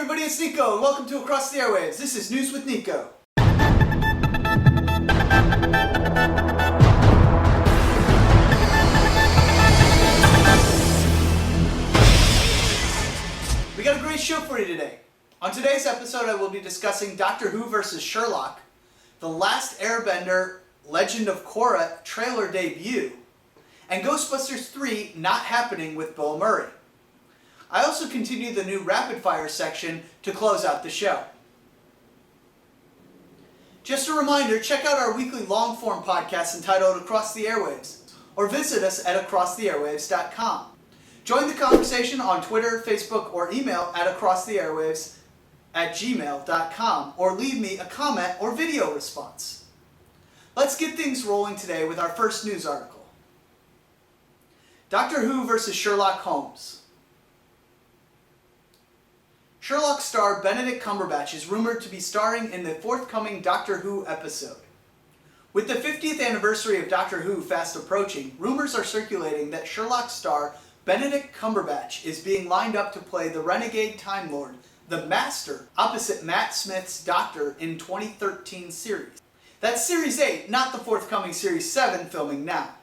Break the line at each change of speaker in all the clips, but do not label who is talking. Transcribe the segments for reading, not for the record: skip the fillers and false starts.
everybody, it's Nico, and welcome to Across the Airwaves. This is News with Nico. We got a great show for you today. On today's episode, I will be discussing Doctor Who vs. Sherlock, The Last Airbender, Legend of Korra trailer debut, and Ghostbusters 3 not happening with Bill Murray. I also continue the new rapid fire section to close out the show. Just a reminder, check out our weekly long form podcast entitled Across the Airwaves, or visit us at acrosstheairwaves.com. Join the conversation on Twitter, Facebook, or email at acrosstheairwaves@gmail.com, or leave me a comment or video response. Let's get things rolling today with our first news article. Doctor Who vs. Sherlock Holmes. Sherlock star Benedict Cumberbatch is rumored to be starring in the forthcoming Doctor Who episode. With the 50th anniversary of Doctor Who fast approaching, rumors are circulating that Sherlock star Benedict Cumberbatch is being lined up to play the renegade Time Lord, the Master, opposite Matt Smith's Doctor in 2013 series. That's Series 8, not the forthcoming Series 7 filming now.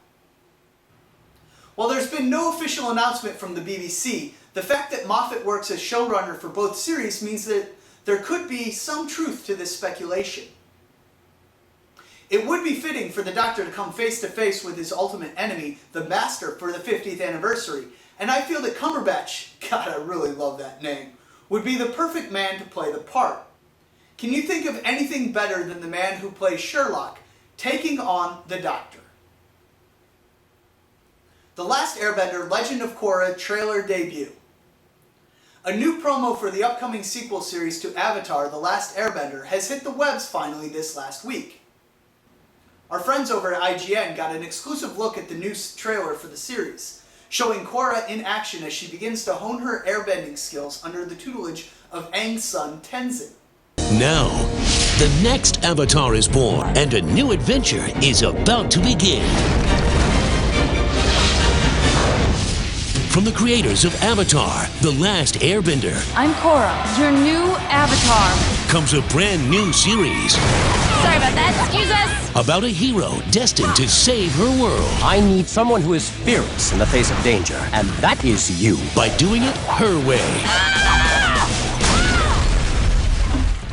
While there's been no official announcement from the BBC, the fact that Moffat works as showrunner for both series means that there could be some truth to this speculation. It would be fitting for the Doctor to come face to face with his ultimate enemy, the Master, for the 50th anniversary, and I feel that Cumberbatch, God, I really love that name, would be the perfect man to play the part. Can you think of anything better than the man who plays Sherlock taking on the Doctor? The Last Airbender, Legend of Korra trailer debut. A new promo for the upcoming sequel series to Avatar, The Last Airbender, has hit the webs finally this last week. Our friends over at IGN got an exclusive look at the new trailer for the series, showing Korra in action as she begins to hone her airbending skills under the tutelage of Aang's son Tenzin.
Now, the next Avatar is born, and a new adventure is about to begin. From the creators of Avatar, The Last Airbender.
I'm Korra, your new Avatar.
Comes a brand new series.
Sorry about that, excuse us.
About a hero destined to save her world.
I need someone who is fearless in the face of danger, and that is you.
By doing it her way.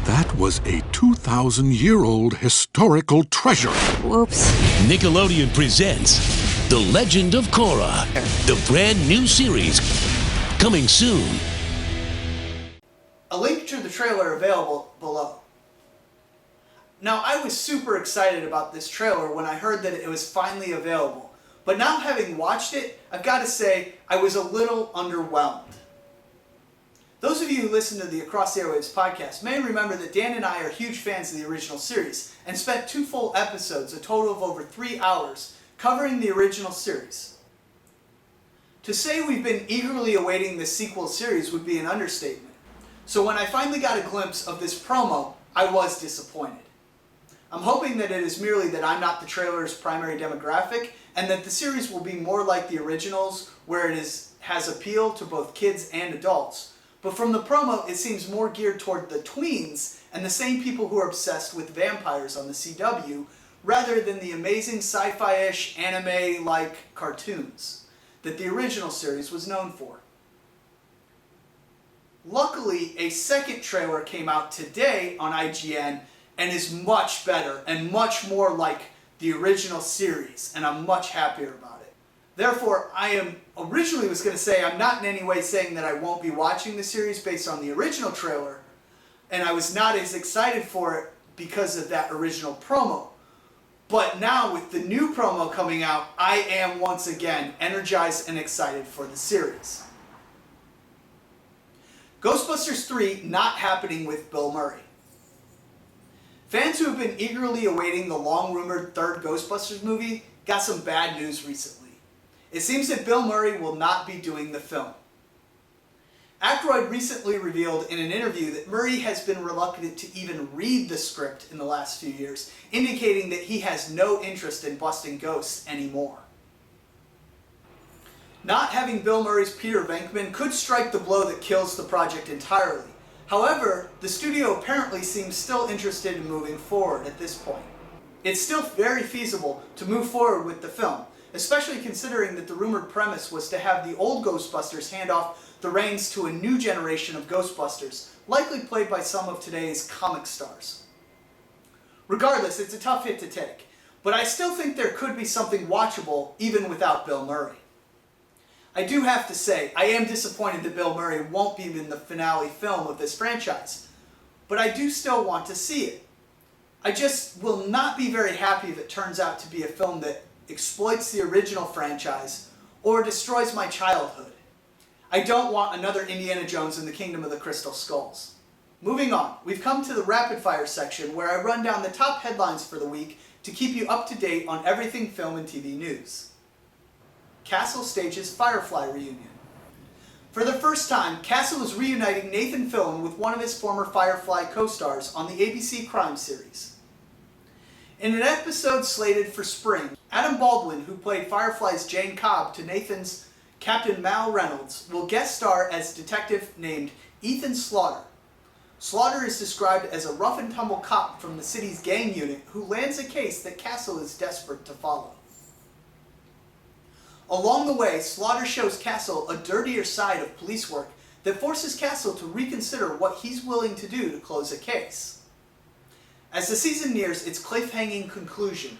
That was a 2,000-year-old historical treasure.
Whoops.
Nickelodeon presents The Legend of Korra, the brand new series, coming soon.
A link to the trailer available below. Now, I was super excited about this trailer when I heard that it was finally available, but now having watched it, I've got to say I was a little underwhelmed. Those of you who listen to the Across the Airwaves podcast may remember that Dan and I are huge fans of the original series and spent 2 full episodes, a total of over 3 hours, covering the original series. To say we've been eagerly awaiting the sequel series would be an understatement. So when I finally got a glimpse of this promo, I was disappointed. I'm hoping that it is merely that I'm not the trailer's primary demographic, and that the series will be more like the originals, where it has appeal to both kids and adults. But from the promo, it seems more geared toward the tweens and the same people who are obsessed with vampires on the CW, rather than the amazing sci-fi-ish anime-like cartoons that the original series was known for. Luckily, a second trailer came out today on IGN and is much better and much more like the original series, and I'm much happier about it. Therefore, originally was going to say I'm not in any way saying that I won't be watching the series based on the original trailer, and I was not as excited for it because of that original promo. But now with the new promo coming out, I am once again energized and excited for the series. Ghostbusters 3 not happening with Bill Murray. Fans who have been eagerly awaiting the long-rumored third Ghostbusters movie got some bad news recently. It seems that Bill Murray will not be doing the film. Aykroyd recently revealed in an interview that Murray has been reluctant to even read the script in the last few years, indicating that he has no interest in busting ghosts anymore. Not having Bill Murray's Peter Venkman could strike the blow that kills the project entirely. However, the studio apparently seems still interested in moving forward at this point. It's still very feasible to move forward with the film, especially considering that the rumored premise was to have the old Ghostbusters hand off the reins to a new generation of Ghostbusters, likely played by some of today's comic stars. Regardless, it's a tough hit to take, but I still think there could be something watchable even without Bill Murray. I do have to say, I am disappointed that Bill Murray won't be in the finale film of this franchise, but I do still want to see it. I just will not be very happy if it turns out to be a film that exploits the original franchise or destroys my childhood. I don't want another Indiana Jones in the Kingdom of the Crystal Skulls. Moving on, we've come to the rapid fire section where I run down the top headlines for the week to keep you up to date on everything film and TV news. Castle stages Firefly reunion. For the first time, Castle is reuniting Nathan Fillion with one of his former Firefly co-stars on the ABC crime series. In an episode slated for spring, Adam Baldwin, who played Firefly's Jane Cobb to Nathan's Captain Mal Reynolds, will guest star as detective named Ethan Slaughter. Slaughter is described as a rough-and-tumble cop from the city's gang unit who lands a case that Castle is desperate to follow. Along the way, Slaughter shows Castle a dirtier side of police work that forces Castle to reconsider what he's willing to do to close a case. As the season nears its cliffhanging conclusion,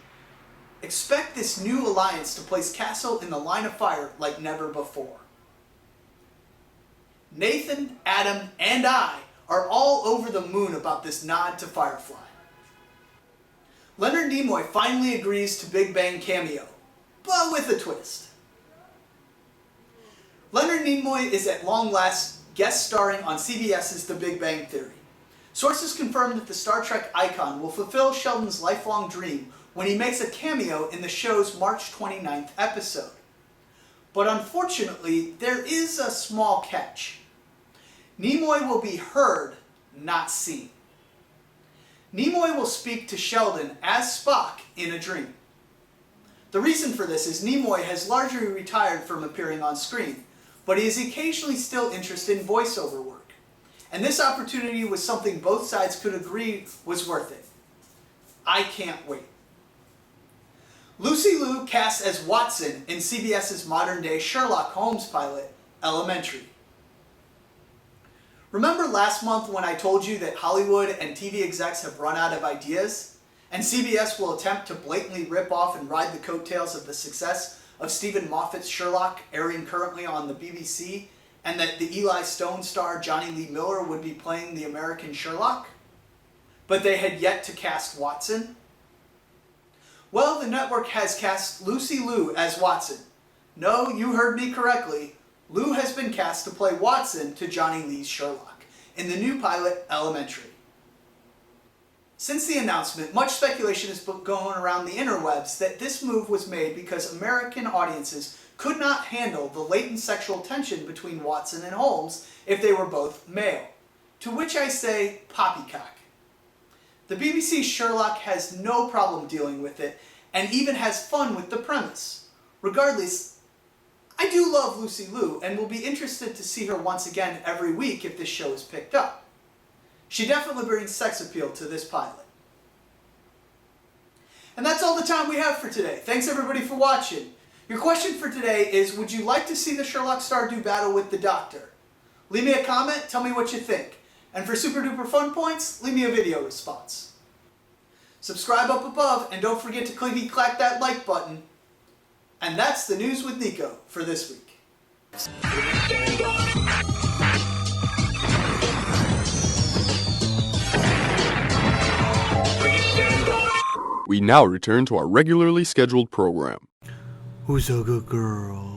expect this new alliance to place Castle in the line of fire like never before. Nathan, Adam, and I are all over the moon about this nod to Firefly. Leonard Nimoy finally agrees to Big Bang cameo, but with a twist. Leonard Nimoy is at long last guest starring on CBS's The Big Bang Theory. Sources confirm that the Star Trek icon will fulfill Sheldon's lifelong dream when he makes a cameo in the show's March 29th episode. But unfortunately, there is a small catch. Nimoy will be heard, not seen. Nimoy will speak to Sheldon as Spock in a dream. The reason for this is Nimoy has largely retired from appearing on screen, but he is occasionally still interested in voiceover work. And this opportunity was something both sides could agree was worth it. I can't wait. Lucy Liu cast as Watson in CBS's modern-day Sherlock Holmes pilot, Elementary. Remember last month when I told you that Hollywood and TV execs have run out of ideas, and CBS will attempt to blatantly rip off and ride the coattails of the success of Stephen Moffat's Sherlock, airing currently on the BBC, and that the Eli Stone star Johnny Lee Miller would be playing the American Sherlock? But they had yet to cast Watson? Well, the network has cast Lucy Liu as Watson. No, you heard me correctly. Liu has been cast to play Watson to Johnny Lee's Sherlock in the new pilot, Elementary. Since the announcement, much speculation has been going around the interwebs that this move was made because American audiences could not handle the latent sexual tension between Watson and Holmes if they were both male. To which I say, poppycock. The BBC Sherlock has no problem dealing with it, and even has fun with the premise. Regardless, I do love Lucy Liu, and will be interested to see her once again every week if this show is picked up. She definitely brings sex appeal to this pilot. And that's all the time we have for today. Thanks everybody for watching. Your question for today is, would you like to see the Sherlock star do battle with the Doctor? Leave me a comment, tell me what you think. And for super duper fun points, leave me a video response. Subscribe up above, and don't forget to clicky clack that like button. And that's the news with Nico for this week.
We now return to our regularly scheduled program.
Who's a good girl?